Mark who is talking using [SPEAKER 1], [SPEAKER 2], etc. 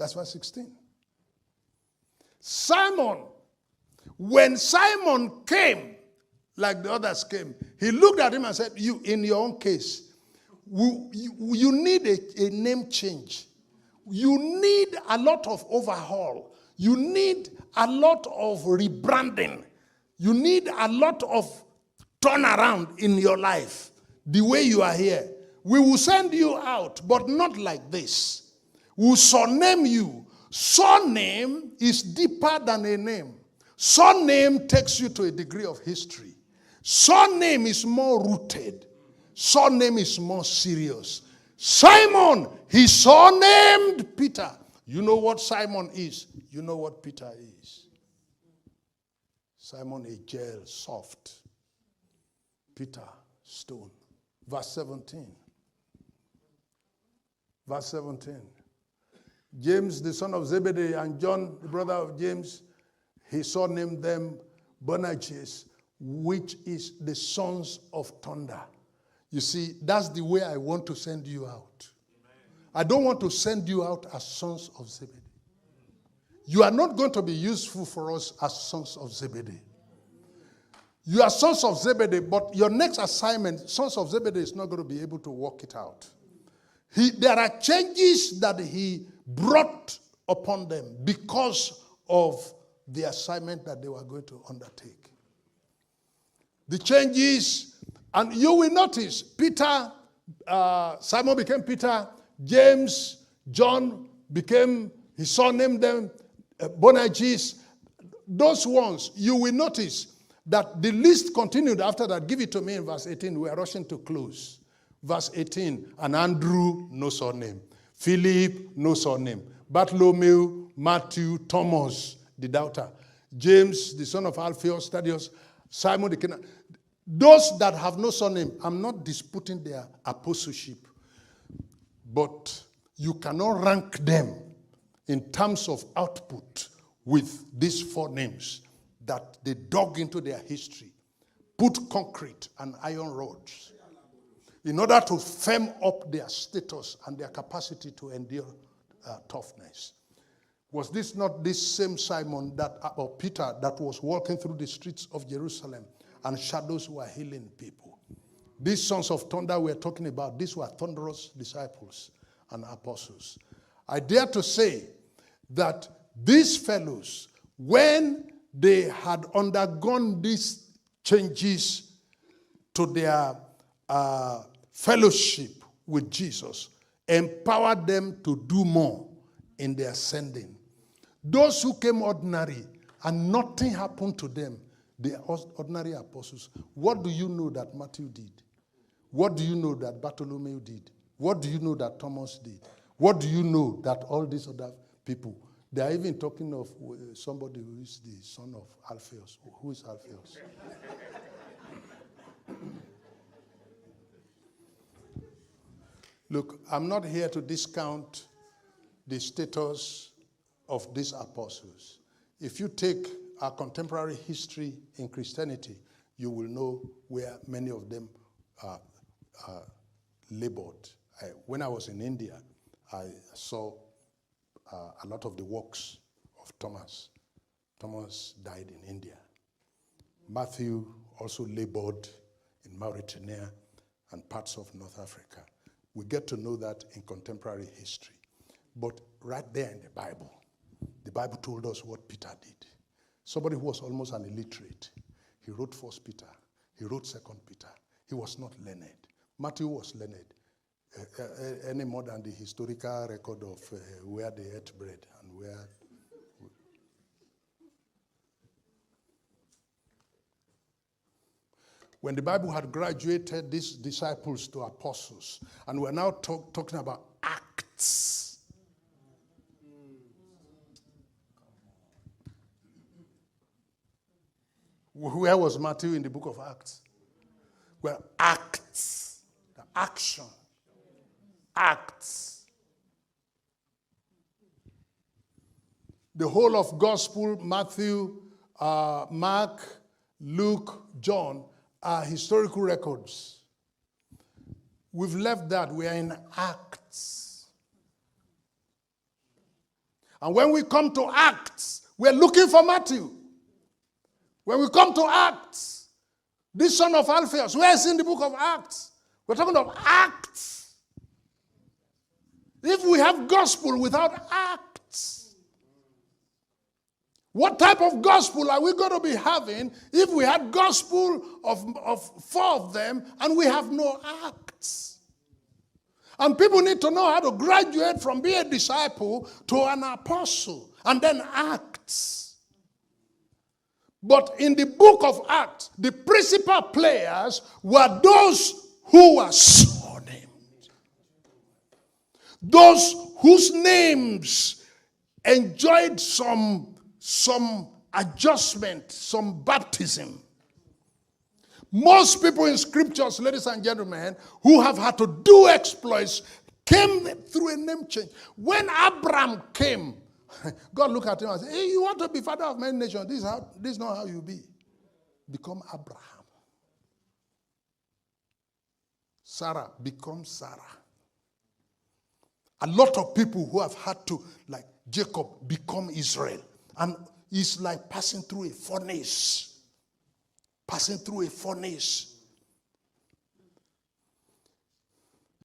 [SPEAKER 1] That's verse 16. Simon, when Simon came, like the others came, he looked at him and said, you, in your own case, you need a name change. You need a lot of overhaul. You need a lot of rebranding. You need a lot of turnaround in your life. The way you are here. We will send you out, but not like this. We will surname you. Surname is deeper than a name. Surname takes you to a degree of history. Surname is more rooted. Surname is more serious. Simon, he surnamed Peter. You know what Simon is. You know what Peter is. Simon, a gel, soft. Peter, stone. Verse 17. Verse 17. James, the son of Zebedee, and John, the brother of James, he surnamed them Boanerges, which is the sons of thunder. You see, that's the way I want to send you out. I don't want to send you out as sons of Zebedee. You are not going to be useful for us as sons of Zebedee. You are sons of Zebedee, but your next assignment, sons of Zebedee is not going to be able to work it out. There are changes that he brought upon them because of the assignment that they were going to undertake. The changes, and you will notice, Peter, Simon became Peter, James, John became, he surnamed them Boanerges. Those ones, you will notice that the list continued after that. Give it to me in verse 18. We are rushing to close. Verse 18, and Andrew, no surname. Philip, no surname. Bartholomew, Matthew, Thomas, the doubter. James, the son of Alphaeus, Thaddeus, Simon the Canaanite. Those that have no surname, I'm not disputing their apostleship, but you cannot rank them in terms of output with these four names that they dug into their history, put concrete and iron rods in order to firm up their status and their capacity to endure toughness. Was this not this same Simon or Peter that was walking through the streets of Jerusalem and shadows were healing people? These sons of thunder we're talking about, these were thunderous disciples and apostles. I dare to say that these fellows, when they had undergone these changes to their fellowship with Jesus, empowered them to do more in their sending. Those who came ordinary and nothing happened to them, the ordinary apostles, what do you know that Matthew did? What do you know that Bartholomew did? What do you know that Thomas did? What do you know that all these other people? They are even talking of somebody who is the son of Alphaeus. Who is Alphaeus? Look, I'm not here to discount the status of these apostles. If you take our contemporary history in Christianity, you will know where many of them labored. When I was in India, I saw a lot of the works of Thomas. Thomas died in India. Matthew also labored in Mauritania and parts of North Africa. We get to know that in contemporary history. But right there in the Bible told us what Peter did. Somebody who was almost an illiterate. He wrote 1 Peter. He wrote 2 Peter. He was not learned. Matthew was learned, any more than the historical record of where they ate bread and where. When the Bible had graduated these disciples to apostles, and we're now talking about Acts. Where was Matthew in the book of Acts? Well, Acts, the action. Acts. The whole of Gospel, Matthew, Mark, Luke, John, are historical records. We've left that. We are in Acts. And when we come to Acts, we're looking for Matthew. When we come to Acts, this son of Alphaeus, where is in the book of Acts? We're talking of Acts. If we have gospel without Acts, what type of gospel are we going to be having if we had gospel of 4 of them and we have no Acts? And people need to know how to graduate from being a disciple to an apostle and then Acts. But in the book of Acts, the principal players were those who were surnamed. Those whose names enjoyed some adjustment, some baptism. Most people in scriptures, ladies and gentlemen, who have had to do exploits, came through a name change. When Abram came, God looked at him and said, hey, you want to be father of many nations? This is not how you be. Become Abraham. Sarah, become Sarah. A lot of people who have had to, like Jacob, become Israel. And it's like passing through a furnace. Passing through a furnace.